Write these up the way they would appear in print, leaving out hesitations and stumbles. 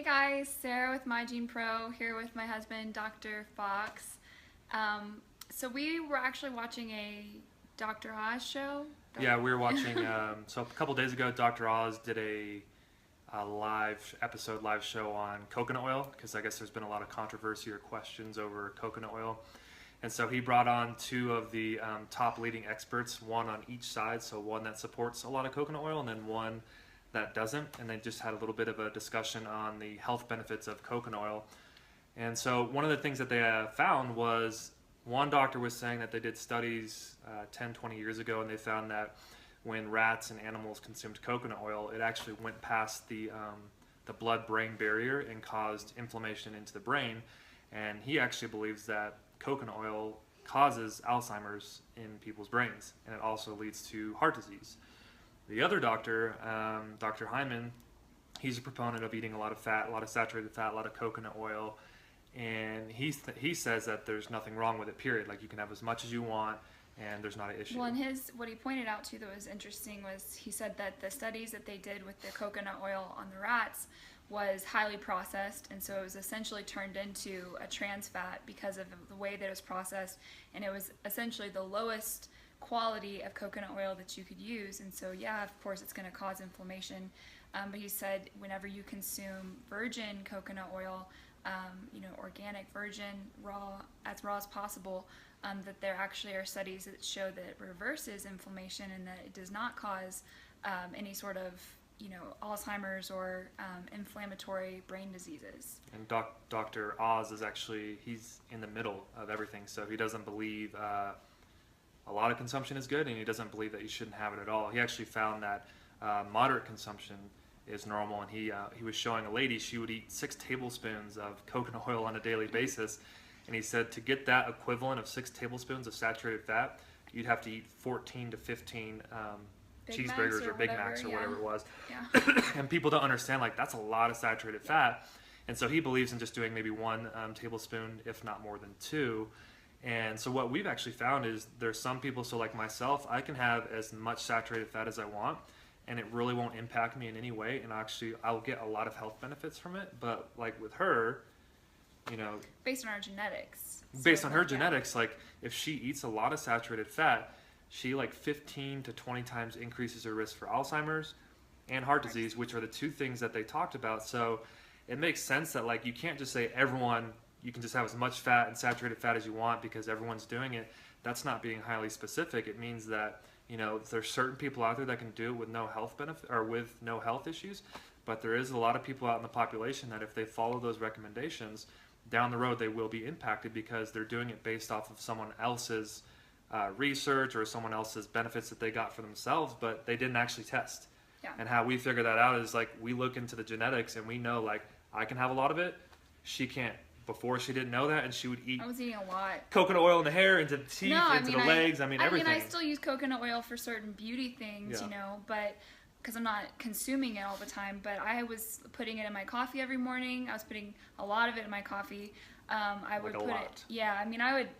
Hey guys, Sarah with My Gene Pro here with my husband, Dr. Fox. So we were actually watching a Dr. Oz show. Yeah, we were watching. So a couple days ago, Dr. Oz did a live show on coconut oil because I guess there's been a lot of controversy or questions over coconut oil, and so he brought on two of the top leading experts, one on each side. So one that supports a lot of coconut oil, and then one that doesn't. And they just had a little bit of a discussion on the health benefits of coconut oil. And so one of the things that they found was one doctor was saying that they did studies 10, 20 years ago, and they found that when rats and animals consumed coconut oil, it actually went past the blood-brain barrier and caused inflammation into the brain. And he actually believes that coconut oil causes Alzheimer's in people's brains, and it also leads to heart disease. The other doctor, Dr. Hyman, he's a proponent of eating a lot of fat, a lot of saturated fat, a lot of coconut oil, and he says that there's nothing wrong with it, period. Like, you can have as much as you want, and there's not an issue. Well, and what he pointed out too that was interesting was he said that the studies that they did with the coconut oil on the rats was highly processed, and so it was essentially turned into a trans fat because of the way that it was processed, and it was essentially the lowest quality of coconut oil that you could use. And so yeah, of course it's going to cause inflammation, but he said whenever you consume virgin coconut oil, organic, virgin, as raw as possible, that there actually are studies that show that it reverses inflammation and that it does not cause any sort of Alzheimer's or inflammatory brain diseases. And Dr. Oz is actually, he's in the middle of everything, so he doesn't believe a lot of consumption is good, and he doesn't believe that you shouldn't have it at all. He actually found that moderate consumption is normal, and he was showing a lady, she would eat 6 tablespoons of coconut oil on a daily basis, and he said to get that equivalent of 6 tablespoons of saturated fat, you'd have to eat 14 to 15 cheeseburgers or Big Macs or whatever it was. Yeah. And people don't understand, like, that's a lot of saturated fat, and so he believes in just doing maybe 1 tablespoon, if not more than 2. And so what we've actually found is there's some people, so like myself, I can have as much saturated fat as I want, and it really won't impact me in any way, and actually I'll get a lot of health benefits from it. But like with her, based on our genetics. Based on her genetics, like if she eats a lot of saturated fat, she like 15 to 20 times increases her risk for Alzheimer's and heart disease, which are the two things that they talked about. So it makes sense that, like, you can't just say everyone, you can just have as much fat and saturated fat as you want because everyone's doing it. That's not being highly specific. It means that, there's certain people out there that can do it with no health benefit or with no health issues, but there is a lot of people out in the population that if they follow those recommendations, down the road they will be impacted because they're doing it based off of someone else's research or someone else's benefits that they got for themselves, but they didn't actually test. Yeah. And how we figure that out is, like, we look into the genetics and we know, like, I can have a lot of it, she can't. Before, she didn't know that, and she would eat I was eating a lot. coconut oil in the hair, into the teeth, into the legs, everything. I still use coconut oil for certain beauty things, but because I'm not consuming it all the time, but I was putting it in my coffee every morning. I was putting a lot of it in my coffee. I would put it. Yeah,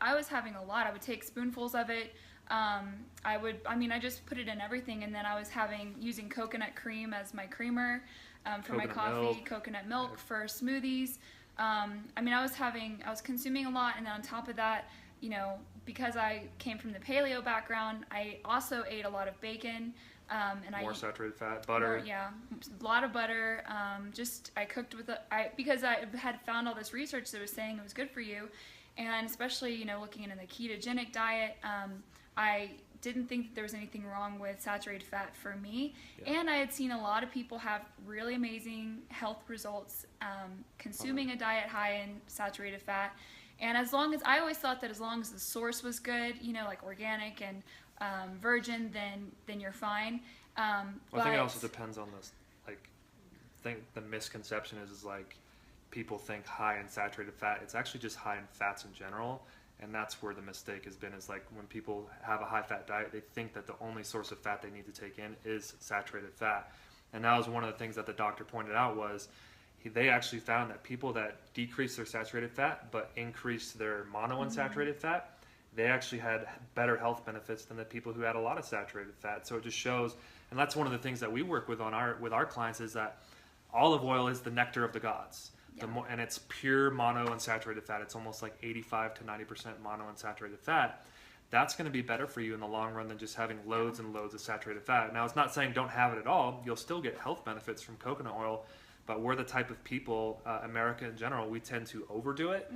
I was having a lot. I would take spoonfuls of it. I just put it in everything, and then I was using coconut cream as my creamer for my coffee, coconut milk for smoothies. I was consuming a lot, and then on top of that, because I came from the paleo background, I also ate a lot of bacon, and more saturated fat, butter. A lot of butter. I cooked with because I had found all this research that was saying it was good for you, and especially looking into the ketogenic diet, I didn't think that there was anything wrong with saturated fat for me, and I had seen a lot of people have really amazing health results consuming a diet high in saturated fat. And I always thought that as long as the source was good, like organic and virgin, then you're fine. I think it also depends on this. Like, I think the misconception is like people think high in saturated fat. It's actually just high in fats in general. And that's where the mistake has been, is like when people have a high-fat diet, they think that the only source of fat they need to take in is saturated fat. And that was one of the things that the doctor pointed out was they actually found that people that decreased their saturated fat but increased their monounsaturated fat, they actually had better health benefits than the people who had a lot of saturated fat. So it just shows, and that's one of the things that we work with with our clients, is that olive oil is the nectar of the gods. Yeah. And it's pure monounsaturated fat. It's almost like 85 to 90% monounsaturated fat. That's going to be better for you in the long run than just having loads and loads of saturated fat. Now, it's not saying don't have it at all. You'll still get health benefits from coconut oil, but we're the type of people, America in general, we tend to overdo it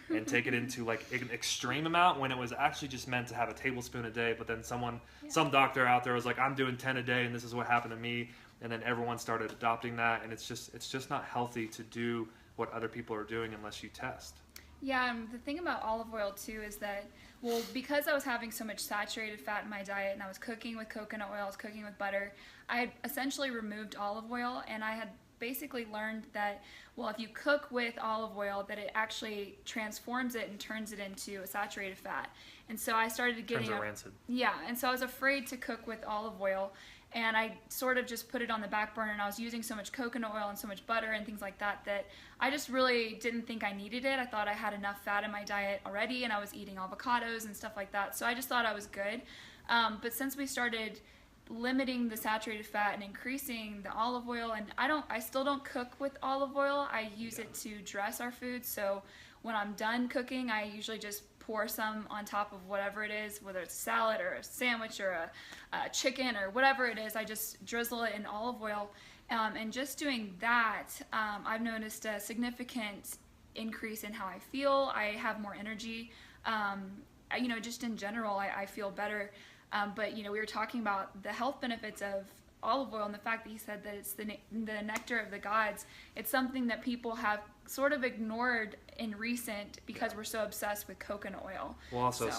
and take it into like an extreme amount when it was actually just meant to have a tablespoon a day. But then some doctor out there was like, I'm doing 10 a day and this is what happened to me. And then everyone started adopting that. And it's just not healthy to do what other people are doing unless you test. Yeah, and the thing about olive oil too is that, well, because I was having so much saturated fat in my diet and I was cooking with coconut oil, I was cooking with butter, I had essentially removed olive oil, and I had basically learned that, well, if you cook with olive oil, that it actually transforms it and turns it into a saturated fat. And so I started getting rancid. Yeah, and so I was afraid to cook with olive oil, and I sort of just put it on the back burner, and I was using so much coconut oil and so much butter and things like that that I just really didn't think I needed it. I thought I had enough fat in my diet already, and I was eating avocados and stuff like that, so I just thought I was good. But since we started limiting the saturated fat and increasing the olive oil, and I still don't cook with olive oil. I use it to dress our food, so when I'm done cooking, I usually just pour some on top of whatever it is, whether it's a salad or a sandwich or a chicken or whatever it is. I just drizzle it in olive oil, and just doing that, I've noticed a significant increase in how I feel. I have more energy. Just in general, I feel better. But we were talking about the health benefits of olive oil and the fact that he said that it's the nectar of the gods. It's something that people have sort of ignored in recent because we're so obsessed with coconut oil. Well, also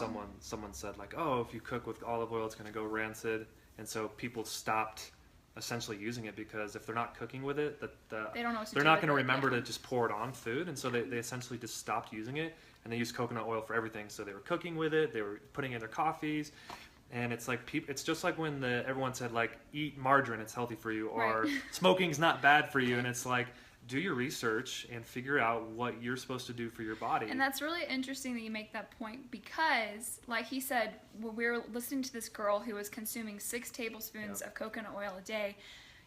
someone said like, oh, if you cook with olive oil, it's going to go rancid, and so people stopped essentially using it because if they're not cooking with it, they don't know what to they're do not with going to it, remember to just pour it on food, and so they essentially just stopped using it, and they used coconut oil for everything. So they were cooking with it, they were putting it in their coffees. And it's like it's just like when everyone said like eat margarine, it's healthy for you, or smoking's not bad for you, and it's like do your research and figure out what you're supposed to do for your body. And that's really interesting that you make that point because, like he said, when we were listening to this girl who was consuming 6 tablespoons of coconut oil a day,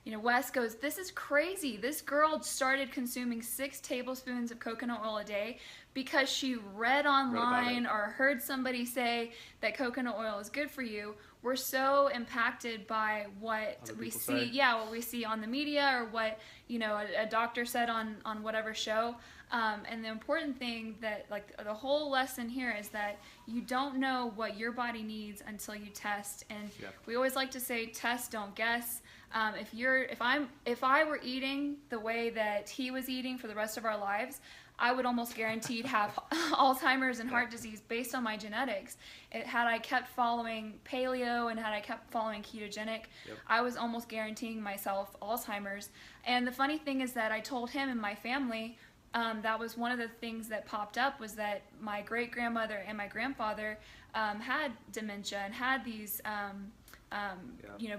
Wes goes, this is crazy. This girl started consuming 6 tablespoons of coconut oil a day because she read online or heard somebody say that coconut oil is good for you. We're so impacted by what we see, what we see on the media or what, a doctor said on whatever show. And the important thing that, like, the whole lesson here is that you don't know what your body needs until you test. And we always like to say, test, don't guess. If I were eating the way that he was eating for the rest of our lives, I would almost guaranteed have Alzheimer's and heart disease based on my genetics. Had I kept following paleo and had I kept following ketogenic, I was almost guaranteeing myself Alzheimer's. And the funny thing is that I told him and my family, that was one of the things that popped up was that my great-grandmother and my grandfather had dementia and had these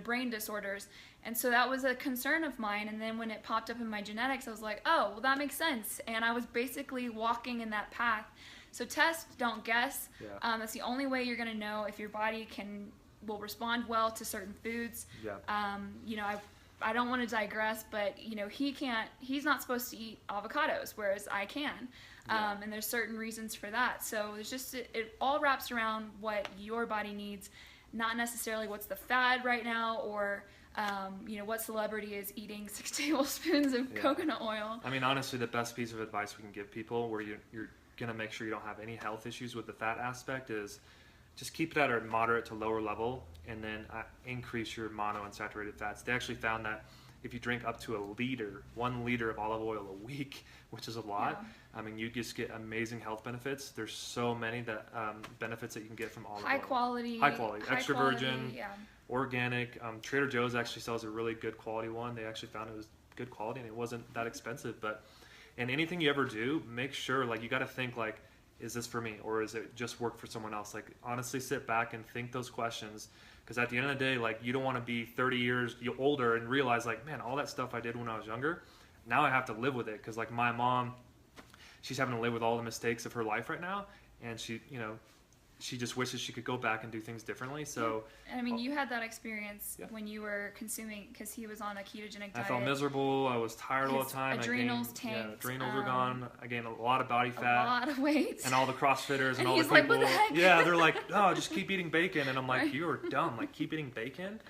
brain disorders. And so that was a concern of mine. And then when it popped up in my genetics, I was like, oh, well, that makes sense. And I was basically walking in that path. So test, don't guess. That's the only way you're going to know if your body will respond well to certain foods. I don't want to digress, but he's not supposed to eat avocados, whereas I can. And there's certain reasons for that. So it's just, it all wraps around what your body needs, not necessarily what's the fad right now or what celebrity is eating 6 tablespoons of coconut oil. I mean, honestly, the best piece of advice we can give people where you're going to make sure you don't have any health issues with the fat aspect is just keep it at a moderate to lower level and then increase your monounsaturated fats. They actually found that if you drink up to 1 liter of olive oil a week, which is a lot, I mean, you just get amazing health benefits. There's so many benefits that you can get from olive oil. High quality, extra virgin, organic. Trader Joe's actually sells a really good quality one. They actually found it was good quality and it wasn't that expensive. And anything you ever do, make sure, like, you got to think, like, is this for me or is it just work for someone else? Like, honestly, sit back and think those questions, because at the end of the day, like, you don't want to be 30 years older and realize, like, man, all that stuff I did when I was younger, now I have to live with it. Because, like, my mom, she's having to live with all the mistakes of her life right now, and she she just wishes she could go back and do things differently. So and I mean, you had that experience Yeah. when you were consuming, because he was on a ketogenic diet. I felt miserable. I was tired all the His time. adrenals I gained, tanked, adrenals were gone. I gained a lot of body a fat. lot of weight. And all the CrossFitters and And all he's the like, people. "What the heck?" Yeah, they're like, oh, just keep eating bacon. And I'm like, you are dumb. Like, keep eating bacon?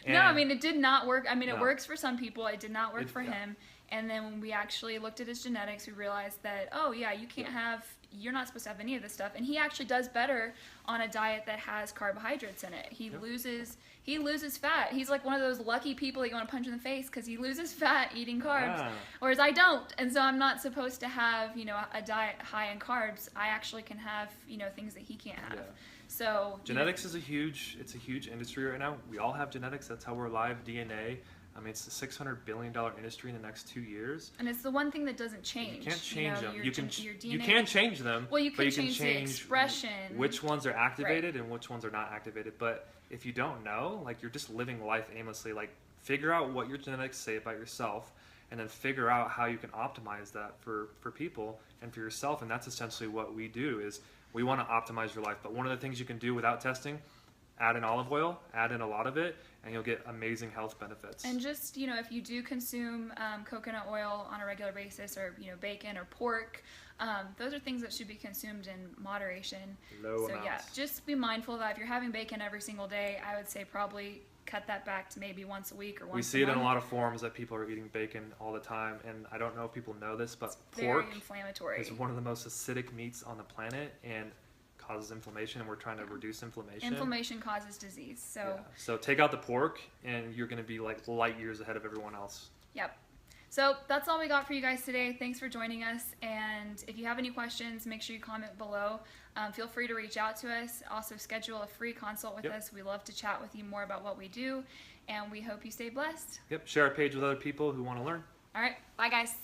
No, I mean, it did not work. I mean, it No. works for some people. It did not work for yeah. him. And then when we actually looked at his genetics, we realized that, oh, yeah, you can't have, you're not supposed to have any of this stuff. And he actually does better on a diet that has carbohydrates in it. He loses fat. He's like one of those lucky people that you want to punch in the face because he loses fat eating carbs, Yeah. whereas I don't. And so I'm not supposed to have, you know, a diet high in carbs. I actually can have, you know, things that he can't have. Yeah. So Genetics is a huge industry right now. We all have genetics. That's how we're alive. DNA. I mean, it's a $600 billion industry in the next 2 years. and it's the one thing that doesn't change. You can't change them. Your You can DNA. change them. Well, you but can you change the expression. which ones are activated and which ones are not activated. But if you don't know, like, you're just living life aimlessly. Like, figure out what your genetics say about yourself, and then figure out how you can optimize that for people and for yourself. And that's essentially what we do. Is we want to optimize your life. But one of the things you can do without testing, add in olive oil, add in a lot of it, and you'll get amazing health benefits. And just, you know, if you do consume coconut oil on a regular basis, or, you know, bacon or pork, those are things that should be consumed in moderation. Low so amounts. yeah, just be mindful that if you're having bacon every single day, I would say probably cut that back to maybe once a week or once a month. We see it in a lot of forums that people are eating bacon all the time, and I don't know if people know this, but pork very inflammatory. is one of the most acidic meats on the planet and causes inflammation, and we're trying to reduce inflammation. Inflammation causes disease. So Yeah. So take out the pork, and you're going to be like light years ahead of everyone else. Yep. So that's all we got for you guys today. Thanks for joining us. And if you have any questions, make sure you comment below. Feel free to reach out to us. Also, schedule a free consult with us. We love to chat with you more about what we do. And we hope you stay blessed. Yep. Share our page with other people who want to learn. All right. Bye, guys.